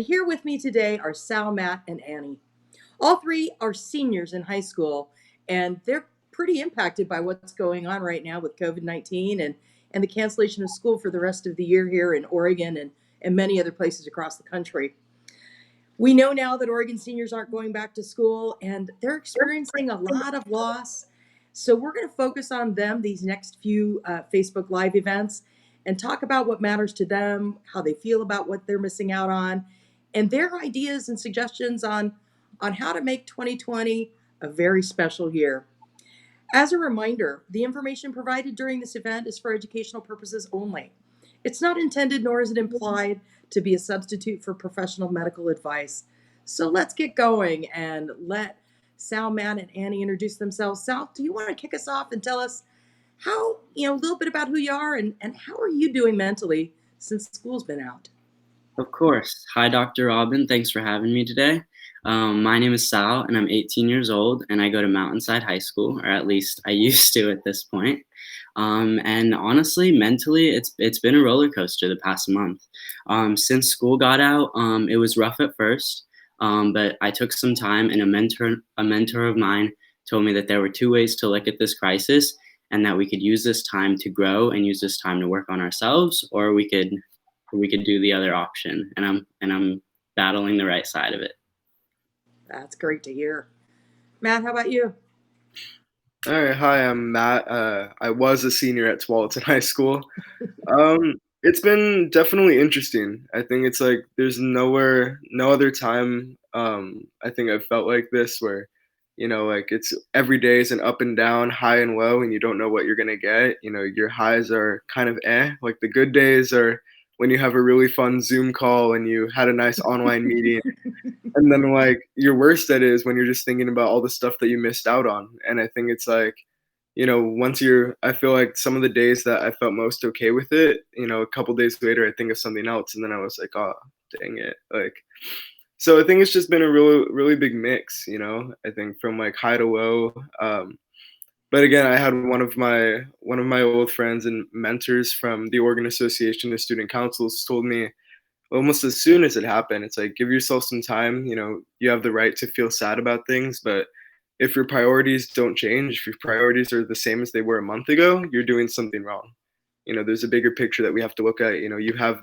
Here with me today are Sal, Matt, and Annie. All three are seniors in high school, and they're pretty impacted by what's going on right now with COVID-19 and the cancellation of school for the rest of the year here in Oregon and many other places across the country. We know now that Oregon seniors aren't going back to school, and they're experiencing a lot of loss. So we're going to focus on them these next few Facebook Live events and talk about what matters to them, how they feel about what they're missing out on, and their ideas and suggestions on how to make 2020 a very special year. As a reminder, the information provided during this event is for educational purposes only. It's not intended, nor is it implied, to be a substitute for professional medical advice. So let's get going and let Sal, Matt, and Annie introduce themselves. Sal, do you want to kick us off and tell us how, a little bit about who you are and how are you doing mentally since school's been out? Of course. Hi, Dr. Robin. Thanks for having me today. My name is Sal, and I'm 18 years old, and I go to Mountainside High School, or at least I used to at this point. And honestly, mentally, it's been a roller coaster the past month. Since school got out, it was rough at first, but I took some time, and a mentor of mine told me that there were two ways to look at this crisis, and that we could use this time to grow and use this time to work on ourselves, or we could do the other option, and I'm battling the right side of it. That's great to hear. Matt, how about you? All right, hi, I'm Matt. I was a senior at Tualatin High School. It's been definitely interesting. I think it's like there's no other time. I think I've felt like this where, like it's every day is an up and down, high and low, and you don't know what you're gonna get. Your highs are kind of like the good days are when you have a really fun Zoom call and you had a nice online meeting. And then like your worst at is when you're just thinking about all the stuff that you missed out on. And I think it's like, I feel like some of the days that I felt most okay with it, a couple days later I think of something else and then I was like, oh, dang it. Like, so I think it's just been a really big mix, I think from like high to low. But again, I had one of my old friends and mentors from the Oregon Association of Student Councils told me almost as soon as it happened, it's like give yourself some time. You have the right to feel sad about things, but if your priorities don't change, if your priorities are the same as they were a month ago, you're doing something wrong. There's a bigger picture that we have to look at. You have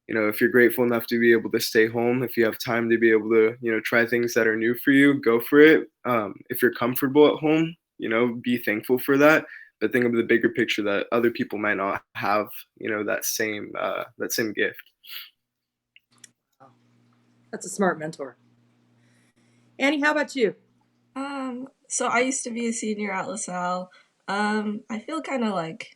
if you're grateful enough to be able to stay home, if you have time to be able to, try things that are new for you, go for it. If you're comfortable at home, be thankful for that. But think of the bigger picture that other people might not have, that same gift. That's a smart mentor. Annie, how about you? So I used to be a senior at LaSalle. I feel kind of like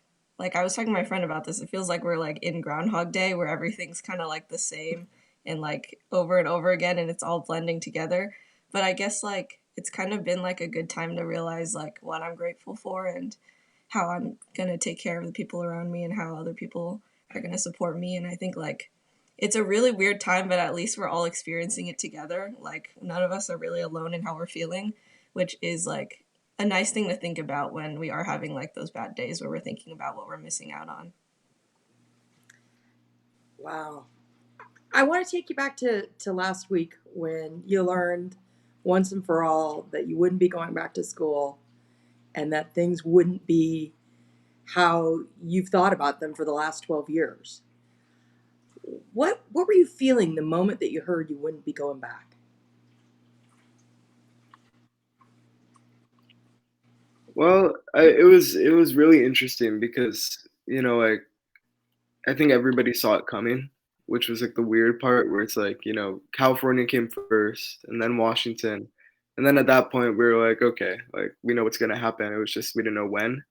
I was talking to my friend about this. It feels like we're like in Groundhog Day where everything's kind of like the same and like over and over again and it's all blending together. But I guess like it's kind of been like a good time to realize like what I'm grateful for and how I'm going to take care of the people around me and how other people are going to support me. And I think like it's a really weird time, but at least we're all experiencing it together. Like none of us are really alone in how we're feeling, which is like a nice thing to think about when we are having like those bad days where we're thinking about what we're missing out on. Wow. I want to take you back to last week when you learned once and for all that you wouldn't be going back to school and that things wouldn't be how you've thought about them for the last 12 years. What were you feeling the moment that you heard you wouldn't be going back? Well, it was really interesting because like I think everybody saw it coming, which was like the weird part where it's like California came first, and then Washington, and then at that point we were like, okay, like we know what's gonna happen. It was just we didn't know when,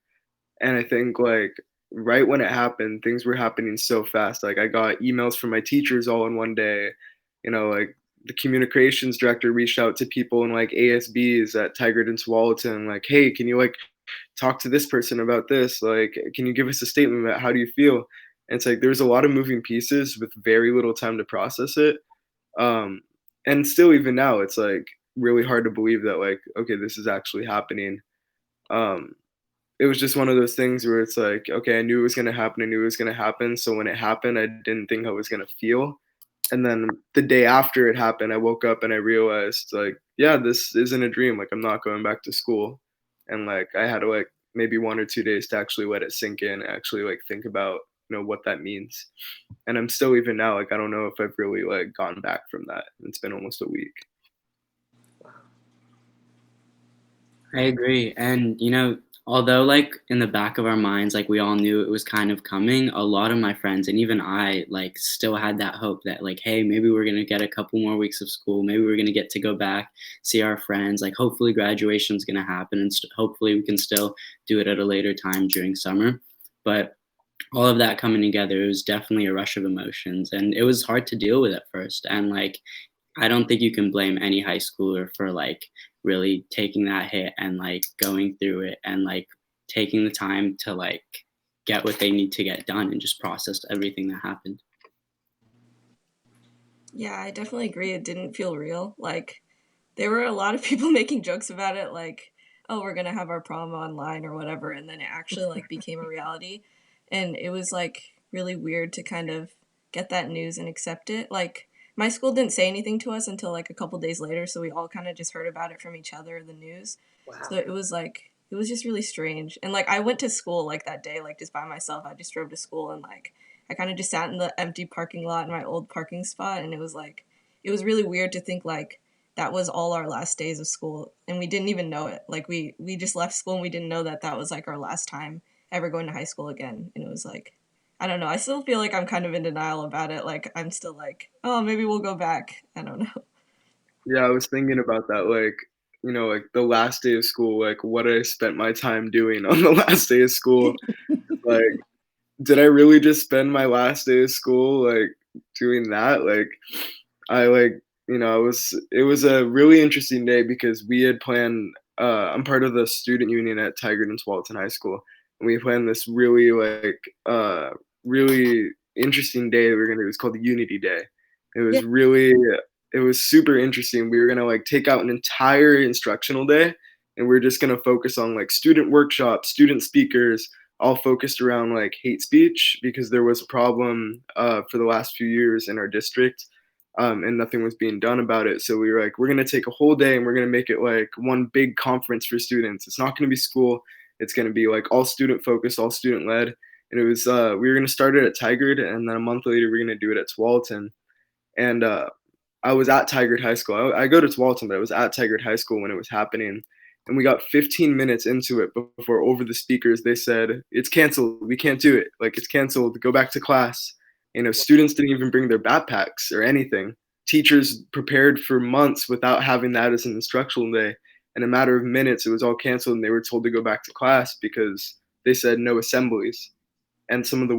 and I think like right when it happened, things were happening so fast. Like I got emails from my teachers all in one day, like the communications director reached out to people in like ASBs at Tigard and Tualatin, like, hey, can you like talk to this person about this? Like, can you give us a statement about how do you feel? And it's like there's a lot of moving pieces with very little time to process it. Um, and still, even now, it's like really hard to believe that like, okay, this is actually happening. Um, it was just one of those things where it's like, okay, I knew it was gonna happen. I knew it was gonna happen. So when it happened, I didn't think I was gonna feel. And then the day after it happened, I woke up and I realized, like, yeah, this isn't a dream. Like, I'm not going back to school. And like, I had to like maybe 1 or 2 days to actually let it sink in, actually like think about, what that means. And I'm still even now, like, I don't know if I've really like gone back from that. It's been almost a week. I agree. And, although like in the back of our minds, like we all knew it was kind of coming, a lot of my friends and even I like still had that hope that like, hey, maybe we're going to get a couple more weeks of school. Maybe we're going to get to go back, see our friends. Like hopefully graduation's going to happen and hopefully we can still do it at a later time during summer. But all of that coming together, it was definitely a rush of emotions and it was hard to deal with at first. And like, I don't think you can blame any high schooler for like really taking that hit and like going through it and like taking the time to like get what they need to get done and just process everything that happened. Yeah, I definitely agree. It didn't feel real. Like, there were a lot of people making jokes about it, like, oh, we're gonna have our prom online or whatever, and then it actually like became a reality. And it was like really weird to kind of get that news and accept it. Like, my school didn't say anything to us until like a couple days later, so we all kind of just heard about it from each other, the news. Wow. So it was like it was just really strange. And like I went to school like that day, like just by myself. I just drove to school and like I kind of just sat in the empty parking lot in my old parking spot, and it was like it was really weird to think like that was all our last days of school and we didn't even know it. Like we just left school and we didn't know that that was like our last time ever going to high school again. And it was like I don't know. I still feel like I'm kind of in denial about it. Like I'm still like, oh, maybe we'll go back. I don't know. Yeah, I was thinking about that, like, like the last day of school, like what I spent my time doing on the last day of school. Like, did I really just spend my last day of school like doing that? Like, I like, it was a really interesting day because we had planned. I'm part of the student union at Tigard and Tualatin High School, and we planned this really really interesting day that we were gonna do. It was called the Unity Day. It Yeah. was really, it was super interesting. We were gonna like take out an entire instructional day, and we are just gonna focus on like student workshops, student speakers, all focused around like hate speech because there was a problem for the last few years in our district, and nothing was being done about it. So we were like, we're gonna take a whole day and we're gonna make it like one big conference for students. It's not gonna be school. It's gonna be like all student focused, all student led. And it was we were gonna start it at Tigard, and then a month later we're gonna do it at Tualatin. And I was at Tigard High School. I go to Tualatin, but I was at Tigard High School when it was happening. And we got 15 minutes into it before over the speakers they said, it's canceled. We can't do it. Like, it's canceled. Go back to class. Students didn't even bring their backpacks or anything. Teachers prepared for months without having that as an instructional day. In a matter of minutes, it was all canceled and they were told to go back to class because they said no assemblies. And some of the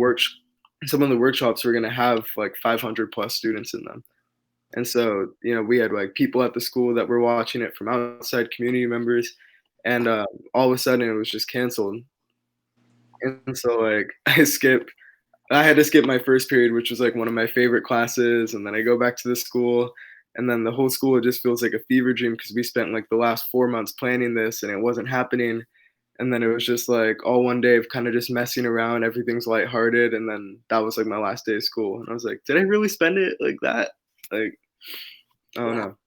workshops were going to have like 500 plus students in them. And so, we had like people at the school that were watching it from outside, community members, and all of a sudden it was just canceled. And so like I had to skip my first period, which was like one of my favorite classes, and then I go back to the school, and then the whole school just feels like a fever dream because we spent like the last 4 months planning this and it wasn't happening. And then it was just like all one day of kind of just messing around, everything's lighthearted, and then that was like my last day of school. And I was like, did I really spend it like that? Like, I don't know.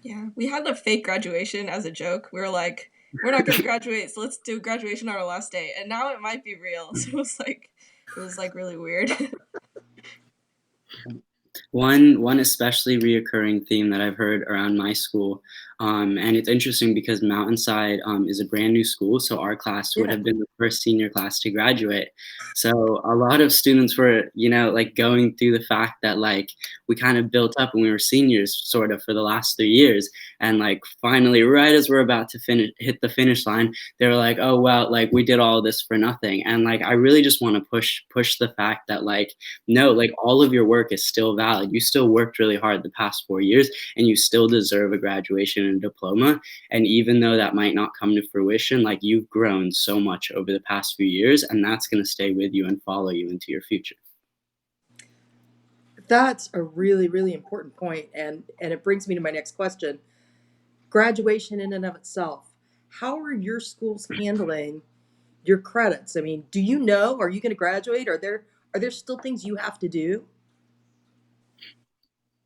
Yeah, we had a fake graduation as a joke. We were like, we're not gonna graduate, so let's do graduation on our last day. And now it might be real. So it was like really weird. One especially reoccurring theme that I've heard around my school, and it's interesting because Mountainside is a brand new school, so our class would Yeah. have been the first senior class to graduate. So a lot of students were, like going through the fact that like we kind of built up when we were seniors, sort of for the last 3 years, and like finally, right as we're about to hit the finish line, they were like, oh well, like we did all this for nothing. And like I really just want to push the fact that like no, like all of your work is still valid. You still worked really hard the past 4 years and you still deserve a graduation and a diploma. And even though that might not come to fruition, like you've grown so much over the past few years and that's going to stay with you and follow you into your future. That's a really, really important point, and it brings me to my next question. Graduation in and of itself. How are your schools handling your credits? I mean, do you know? Are you going to graduate? Are there still things you have to do?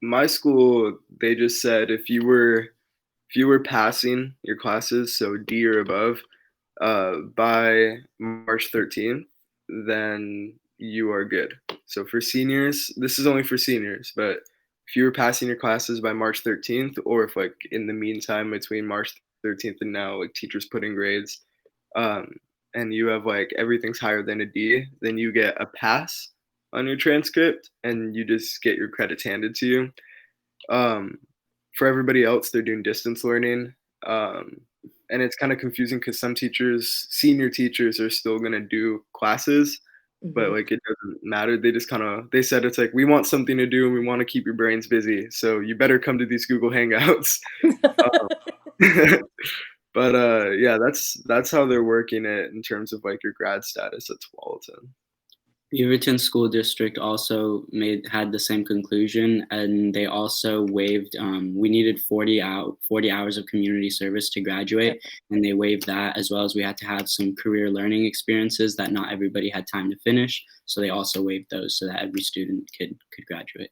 My school, they just said if you were passing your classes, so D or above, by March 13th, then you are good. So for seniors, this is only for seniors, but if you were passing your classes by March 13th, or if like in the meantime between March 13th and now, like teachers put in grades, um, and you have like everything's higher than a D, then you get a pass on your transcript and you just get your credits handed to you. Um, for everybody else, they're doing distance learning. Um, and it's kind of confusing because some teachers, senior teachers, are still going to do classes, but Mhm. like it doesn't matter. They just kind of they said it's like we want something to do and we want to keep your brains busy, so you better come to these Google Hangouts. Um, but yeah, that's how they're working it in terms of like your grad status at Tualatin. Beaverton School District also had the same conclusion, and they also waived. We needed 40 hours of community service to graduate, and they waived that, as well as we had to have some career learning experiences that not everybody had time to finish. So they also waived those so that every student could graduate.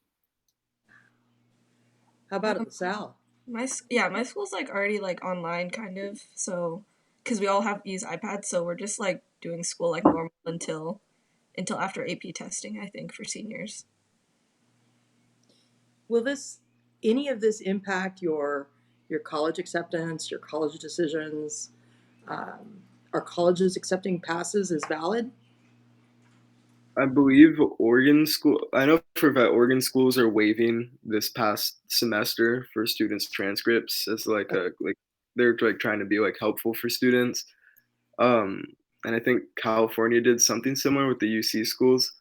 How about at LaSalle? My school's like already like online kind of, so because we all have use iPads, so we're just like doing school like normal until after AP testing, I think, for seniors. Will any of this impact your college acceptance, your college decisions? Are colleges accepting passes as valid? I believe Oregon school. I know for a fact Oregon schools are waiving this past semester for students' transcripts as like a like they're like trying to be like helpful for students. Um, and I think California did something similar with the UC schools.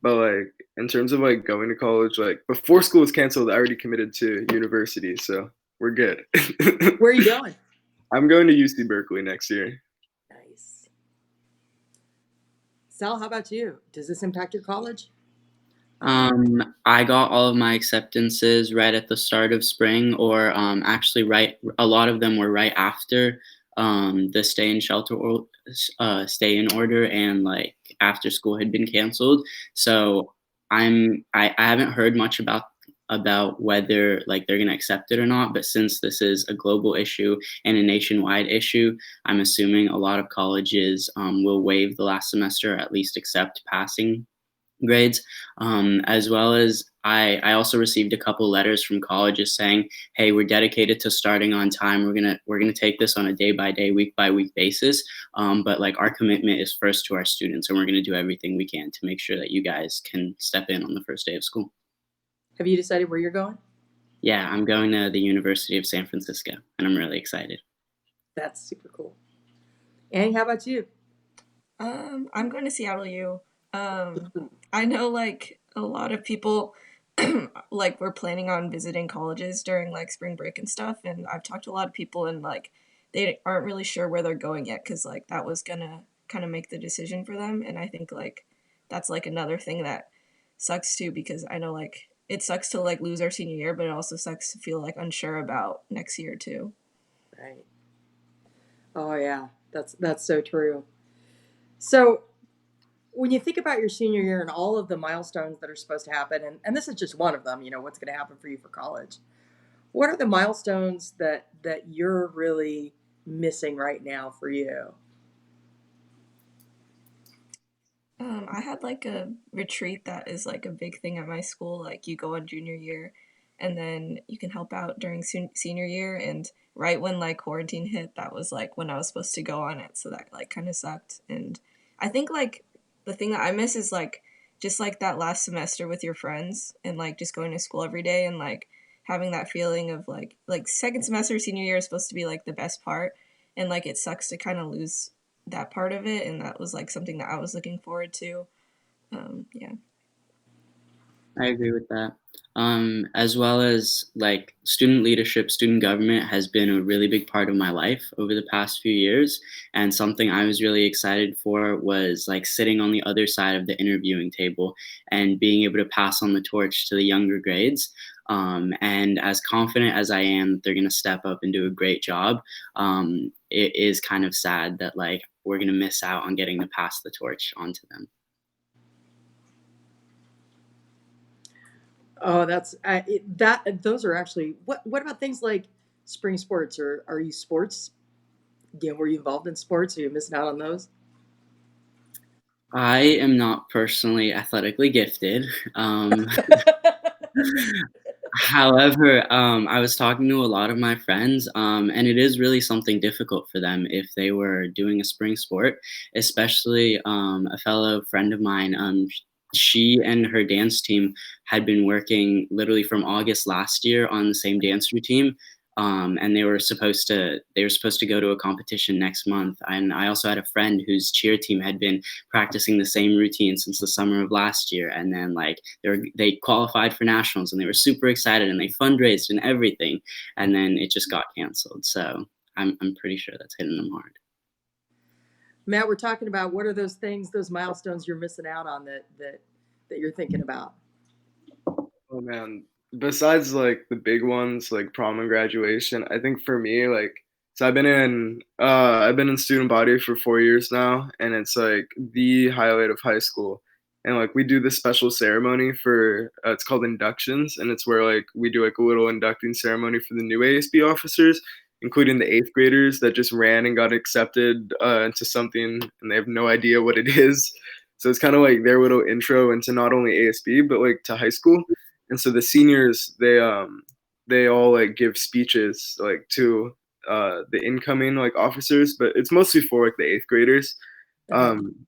But like in terms of like going to college, like before school was canceled, I already committed to university, so we're good. Where are you going? I'm going to UC Berkeley next year. Nice. Sal, how about you? Does this impact your college? I got all of my acceptances right at the start of spring, or actually, a lot of them were right after the stay in order, and like after school had been canceled. So I haven't heard much about whether like they're gonna accept it or not. But since this is a global issue and a nationwide issue, I'm assuming a lot of colleges will waive the last semester, or at least accept passing grades, as well as I also received a couple letters from colleges saying, "Hey, we're dedicated to starting on time. We're gonna take this on a day by day, week by week basis. But like our commitment is first to our students, and we're gonna do everything we can to make sure that you guys can step in on the first day of school." Have you decided where you're going? Yeah, I'm going to the University of San Francisco, and I'm really excited. That's super cool. Annie, how about you? I'm going to Seattle U. I know like a lot of people like we're planning on visiting colleges during like spring break and stuff, and I've talked to a lot of people and like they aren't really sure where they're going yet because like that was gonna kind of make the decision for them, and I think like that's like another thing that sucks too because I know like it sucks to like lose our senior year, but it also sucks to feel like unsure about next year too. Right. Oh yeah, that's so true. So when you think about your senior year and all of the milestones that are supposed to happen, and this is just one of them, what's going to happen for you for college. What are the milestones that you're really missing right now for you? I had like a retreat that is like a big thing at my school. Like you go on junior year, and then you can help out during senior year. And right when like quarantine hit, that was like when I was supposed to go on it. So that like kind of sucked. And I think like the thing that I miss is like just like that last semester with your friends and like just going to school every day and like having that feeling of like second semester senior year is supposed to be like the best part, and like it sucks to kind of lose that part of it, and that was like something that I was looking forward to. Yeah. I agree with that. As well as like student leadership, student government has been a really big part of my life over the past few years. And something I was really excited for was like sitting on the other side of the interviewing table and being able to pass on the torch to the younger grades. And as confident as I am that they're going to step up and do a great job, it is kind of sad that like we're going to miss out on getting to pass the torch onto them. Oh, that those are actually what about things like spring sports, or are you sports? Were you involved in sports? Are you missing out on those? I am not personally athletically gifted. However, I was talking to a lot of my friends, and it is really something difficult for them if they were doing a spring sport, especially a fellow friend of mine. She and her dance team had been working literally from August last year on the same dance routine, and they were supposed to go to a competition next month. And I also had a friend whose cheer team had been practicing the same routine since the summer of last year, and then like they qualified for nationals and they were super excited and they fundraised and everything, and then it just got canceled. So I'm pretty sure that's hitting them hard. Matt, we're talking about what are those things, those milestones you're missing out on that you're thinking about. Oh man, besides like the big ones like prom and graduation, I think for me like so I've been in student body for 4 years now, and it's like the highlight of high school. And like we do this special ceremony for it's called inductions, and it's where like we do like a little inducting ceremony for the new ASB officers, including the eighth graders that just ran and got accepted into something and they have no idea what it is. So it's kind of like their little intro into not only ASB but like to high school. And so the seniors they all like give speeches like to the incoming like officers, but it's mostly for like the eighth graders, Uh-huh. um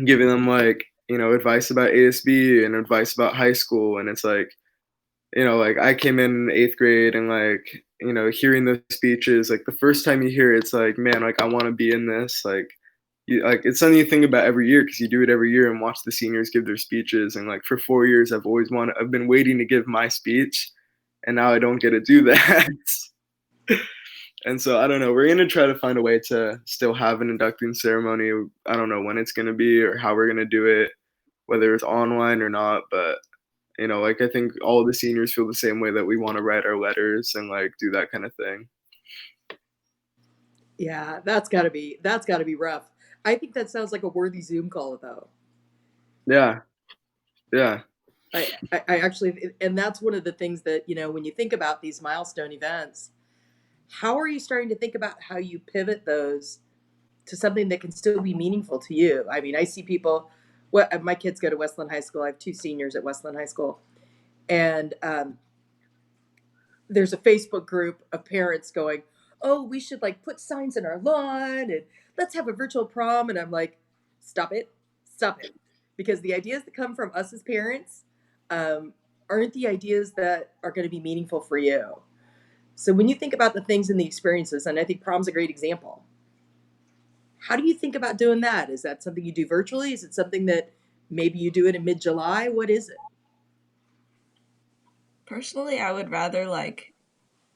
giving them like advice about ASB and advice about high school. And it's like like I came in eighth grade, and like hearing those speeches, like the first time you hear it, it's like, man, like I want to be in this. Like it's something you think about every year because you do it every year and watch the seniors give their speeches. And like for 4 years, I've been waiting to give my speech, and now I don't get to do that. And so I don't know. We're gonna try to find a way to still have an inducting ceremony. I don't know when it's gonna be or how we're gonna do it, whether it's online or not. But like I think all of the seniors feel the same way that we want to write our letters and like do that kind of thing. Yeah, that's got to be rough. I think that sounds like a worthy Zoom call, though. Yeah, yeah. I actually, and that's one of the things that, when you think about these milestone events, how are you starting to think about how you pivot those to something that can still be meaningful to you? I mean, I see people, my kids go to Westland High School. I have two seniors at Westland High School. And there's a Facebook group of parents going, "Oh, we should like put signs in our lawn and let's have a virtual prom." And I'm like, "Stop it, stop it," because the ideas that come from us as parents um, aren't the ideas that are going to be meaningful for you. So when you think about the things and the experiences, and I think prom's a great example, how do you think about doing that? Is that something you do virtually? Is it something that maybe you do it in mid-July? What is it? Personally, I would rather like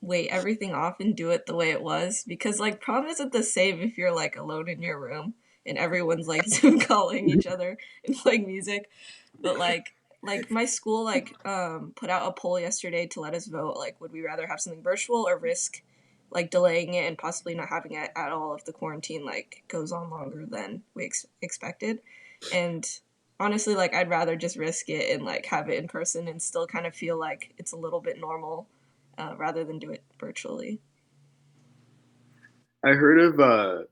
wait everything off and do it the way it was, because like prom isn't the same if you're like alone in your room and everyone's like Zoom calling each other and playing music. But like my school put out a poll yesterday to let us vote, like would we rather have something virtual or risk like delaying it and possibly not having it at all if the quarantine like goes on longer than we expected. And honestly, like I'd rather just risk it and like have it in person and still kind of feel like it's a little bit normal, rather than do it virtually. I heard of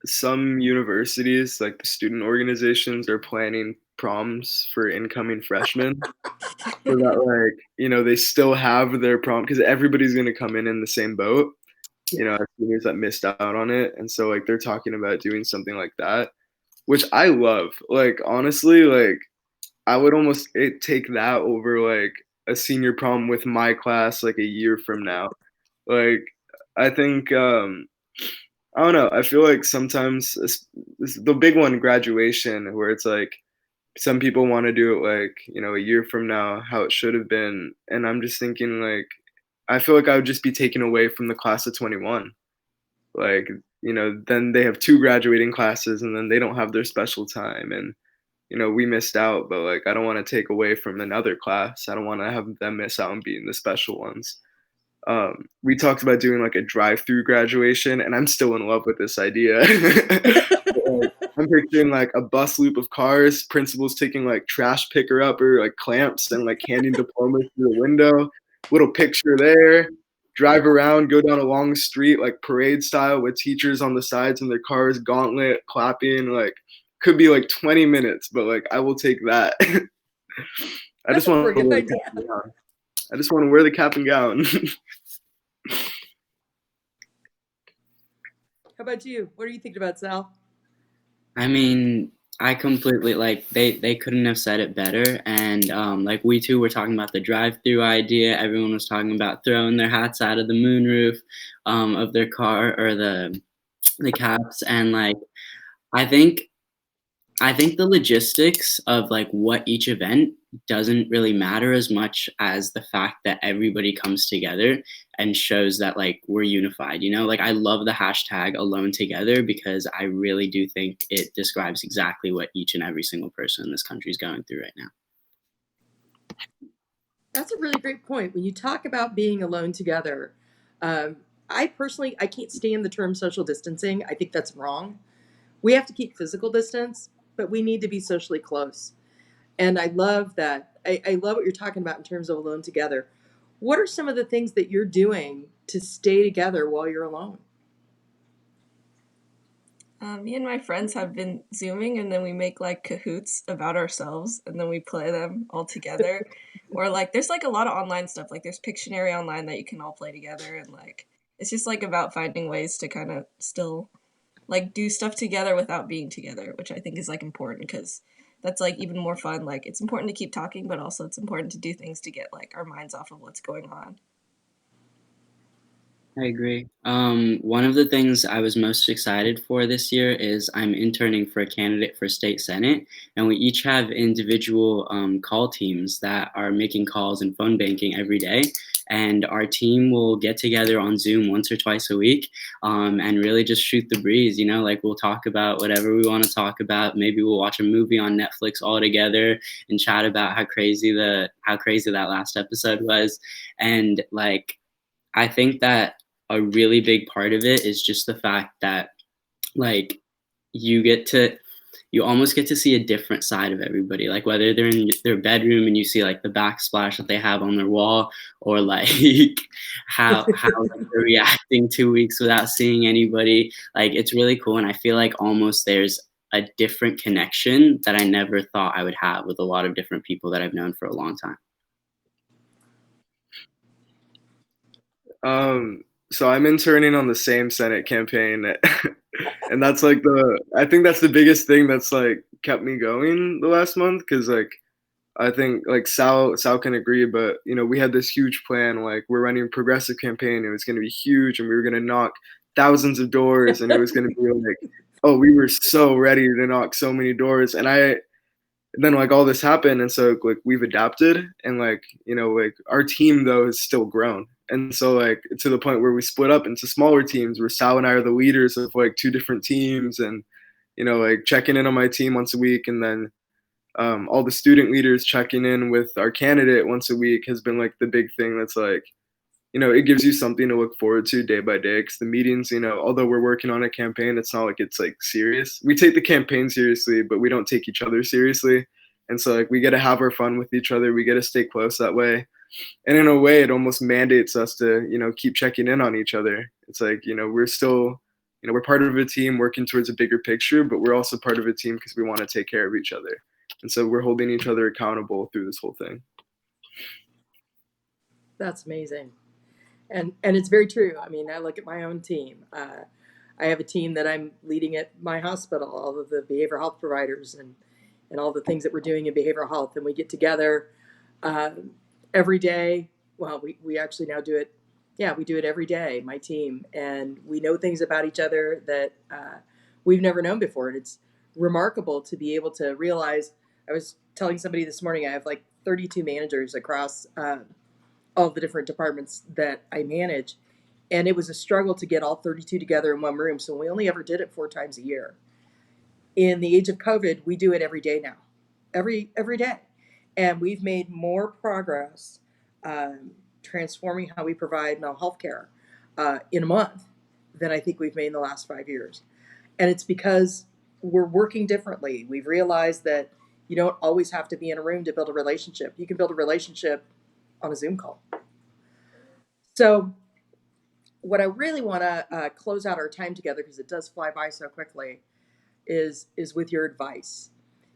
some universities, like the student organizations, are planning proms for incoming freshmen so that like they still have their prom because everybody's going to come in the same boat. Yeah. Seniors that missed out on it, and so like they're talking about doing something like that, which I love. Like honestly, like I would almost take that over like a senior prom with my class like a year from now. Like I think I don't know. I feel like sometimes the big one, graduation, where it's like some people want to do it like a year from now, how it should have been, and I'm just thinking like I feel like I would just be taken away from the class of 21. Like then they have two graduating classes, and then they don't have their special time, and we missed out. But like I don't want to take away from another class. I don't want to have them miss out on being the special ones. We talked about doing like a drive-through graduation, and I'm still in love with this idea. I'm picturing like a bus loop of cars, principals taking like trash picker upper like clamps and like handing diplomas through the window, little picture there, drive around, go down a long street like parade style with teachers on the sides in their cars, gauntlet, clapping, like could be like 20 minutes, but like I will take that. I That's just a want to pretty wear good the cap idea. and gown. I just want to wear the cap and gown. How about you? What are you thinking about, Sal? I mean, I completely like they couldn't have said it better. And like we too were talking about the drive-through idea. Everyone was talking about throwing their hats out of the moonroof of their car or the caps. And like I think I think the logistics of like what each event doesn't really matter as much as the fact that everybody comes together and shows that like we're unified, you know? Like I love the hashtag alone together because I really do think it describes exactly what each and every single person in this country is going through right now. That's a really great point. When you talk about being alone together, I personally I can't stand the term social distancing. I think that's wrong. We have to keep physical distance, but we need to be socially close. And I love that. I love what you're talking about in terms of alone together. What are some of the things that you're doing to stay together while you're alone? Me and my friends have been Zooming, and then we make like Kahoots about ourselves, and then we play them all together. Or like, there's like a lot of online stuff. Like, there's Pictionary online that you can all play together, and like, it's just like about finding ways to kind of still like do stuff together without being together, which I think is like important because that's like even more fun. Like, it's important to keep talking, but also it's important to do things to get like our minds off of what's going on. I agree. One of the things I was most excited for this year is I'm interning for a candidate for state senate, and we each have individual call teams that are making calls and phone banking every day. And our team will get together on Zoom once or twice a week and really just shoot the breeze. You know, like we'll talk about whatever we want to talk about. Maybe we'll watch a movie on Netflix all together and chat about how crazy that last episode was. And like I think that a really big part of it is just the fact that like you get to you almost get to see a different side of everybody, like whether they're in their bedroom and you see like the backsplash that they have on their wall, or like how like, they're reacting 2 weeks without seeing anybody. Like it's really cool, and I feel like almost there's a different connection that I never thought I would have with a lot of different people that I've known for a long time. So I'm interning on the same Senate campaign, and that's like I think that's the biggest thing that's like kept me going the last month, because like I think like Sal can agree, but you know we had this huge plan, like we're running a progressive campaign, it was going to be huge, and we were going to knock thousands of doors, and it was going to be like, oh, we were so ready to knock so many doors, and then like all this happened, and so like we've adapted, and like you know like our team though has still grown, and so like to the point where we split up into smaller teams where Sal and I are the leaders of like two different teams, and you know like checking in on my team once a week, and then all the student leaders checking in with our candidate once a week has been like the big thing. That's like, you know, it gives you something to look forward to day by day, because the meetings, you know, although we're working on a campaign, it's not like it's like serious. We take the campaign seriously, but we don't take each other seriously. And so like we get to have our fun with each other. We get to stay close that way. And in a way it almost mandates us to, you know, keep checking in on each other. It's like, you know, we're still, you know, we're part of a team working towards a bigger picture, but we're also part of a team because we want to take care of each other. And so we're holding each other accountable through this whole thing. That's amazing. And it's very true. I mean, I look at my own team. I have a team that I'm leading at my hospital, all of the behavioral health providers and all the things that we're doing in behavioral health. And we get together uh, every day. Well, we actually now do it. Yeah, we do it every day, my team. And we know things about each other that we've never known before. And it's remarkable to be able to realize. I was telling somebody this morning, I have like 32 managers across all the different departments that I manage. And it was a struggle to get all 32 together in one room. So we only ever did it 4 times a year. In the age of COVID, we do it every day now, every day. And we've made more progress transforming how we provide mental health care in a month than I think we've made in the last 5 years. And it's because we're working differently. We've realized that you don't always have to be in a room to build a relationship. You can build a relationship on a Zoom call. So what I really want to close out our time together, because it does fly by so quickly, is with your advice.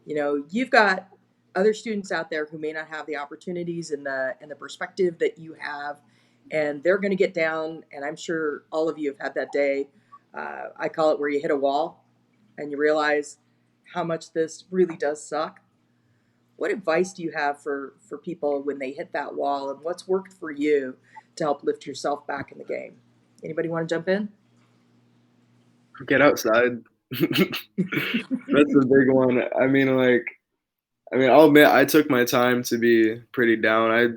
You know, you've got other students out there who may not have the opportunities and the perspective that you have, and they're going to get down. And I'm sure all of you have had that day. I call it where you hit a wall and you realize how much this really does suck. What advice do you have for people when they hit that wall, and what's worked for you to help lift yourself back in the game? Anybody want to jump in? Get outside. That's a big one. I'll admit I took my time to be pretty down. I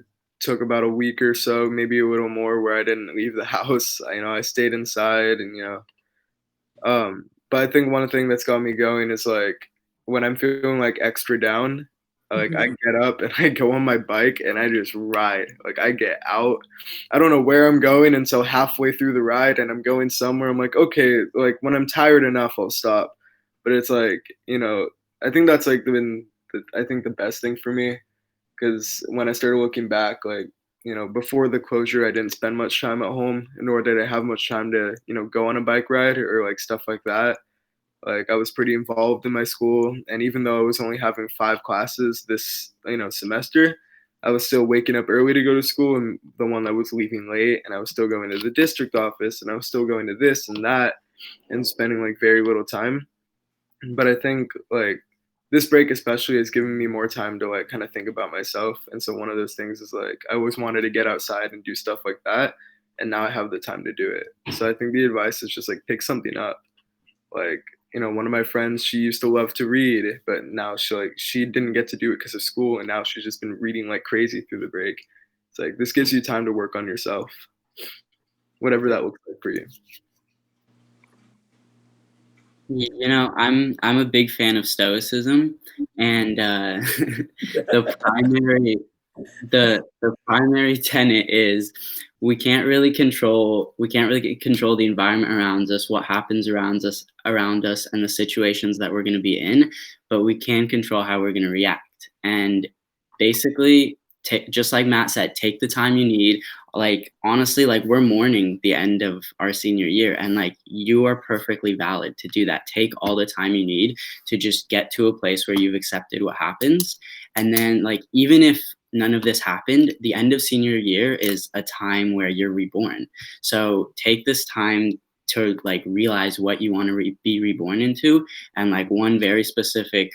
took about a week or so, maybe a little more, where I didn't leave the house. I stayed inside, and but I think one thing that's got me going is like when I'm feeling like extra down, like I get up and I go on my bike and I just ride. Like I get out. I don't know where I'm going until halfway through the ride, and I'm going somewhere. I'm like, okay, like when I'm tired enough, I'll stop. But it's like, I think that's like I think the best thing for me, because when I started looking back, like, before the closure, I didn't spend much time at home, nor did I have much time to, go on a bike ride or like stuff like that. Like I was pretty involved in my school, and even though I was only having 5 classes this, semester, I was still waking up early to go to school, and the one that was leaving late, and I was still going to the district office, and I was still going to this and that, and spending like very little time. But I think like this break especially has given me more time to like kind of think about myself. And so one of those things is like I always wanted to get outside and do stuff like that, and now I have the time to do it. So I think the advice is just like pick something up. Like, one of my friends, she used to love to read, but now she didn't get to do it because of school, and now she's just been reading like crazy through the break. It's like this gives you time to work on yourself, whatever that looks like for you. I'm a big fan of stoicism, and the primary tenet is we can't really control the environment around us, what happens around us, and the situations that we're going to be in, but we can control how we're going to react. And basically, just like Matt said, take the time you need. Like honestly, like we're mourning the end of our senior year, and like you are perfectly valid to do that. Take all the time you need to just get to a place where you've accepted what happens. And then like even if none of this happened, the end of senior year is a time where you're reborn. So take this time to like realize what you want to be reborn into. And like one very specific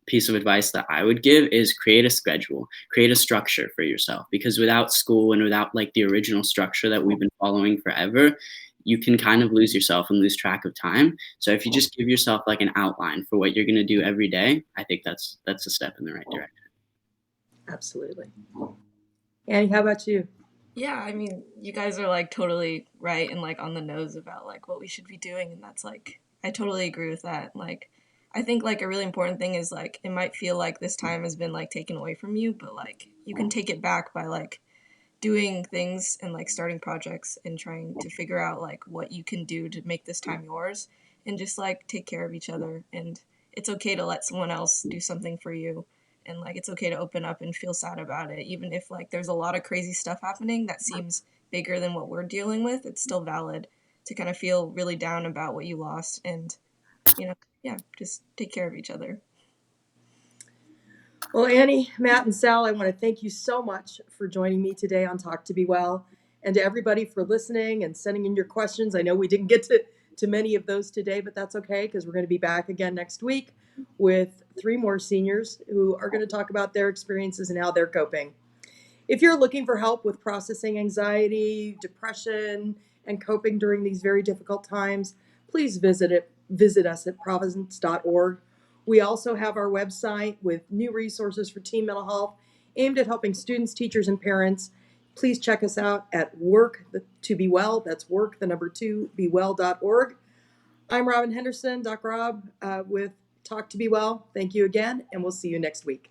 piece of advice that I would give is create a schedule, create a structure for yourself, because without school and without like the original structure that we've been following forever, you can kind of lose yourself and lose track of time. So if you just give yourself like an outline for what you're going to do every day, I think that's a step in the right direction. Absolutely. Annie, how about you? Yeah, I mean, you guys are like totally right and like on the nose about like what we should be doing, and that's like I totally agree with that. Like I think like a really important thing is like it might feel like this time has been like taken away from you, but like you can take it back by like doing things and like starting projects and trying to figure out like what you can do to make this time yours, and just like take care of each other. And it's okay to let someone else do something for you, and like it's okay to open up and feel sad about it, even if like there's a lot of crazy stuff happening that seems bigger than what we're dealing with. It's still valid to kind of feel really down about what you lost, and yeah, just take care of each other. Well, Annie, Matt, and Sal, I want to thank you so much for joining me today on Talk to Be Well, and to everybody for listening and sending in your questions. I know we didn't get to many of those today, but that's okay, because we're going to be back again next week with 3 more seniors who are going to talk about their experiences and how they're coping. If you're looking for help with processing anxiety, depression, and coping during these very difficult times, please visit us at providence.org. We also have our website with new resources for teen mental health aimed at helping students, teachers, and parents. Please check us out at Work to Be Well. That's work, the number 2, bewell.org. I'm Robin Henderson, Doc Rob, with Talk to Be Well. Thank you again, and we'll see you next week.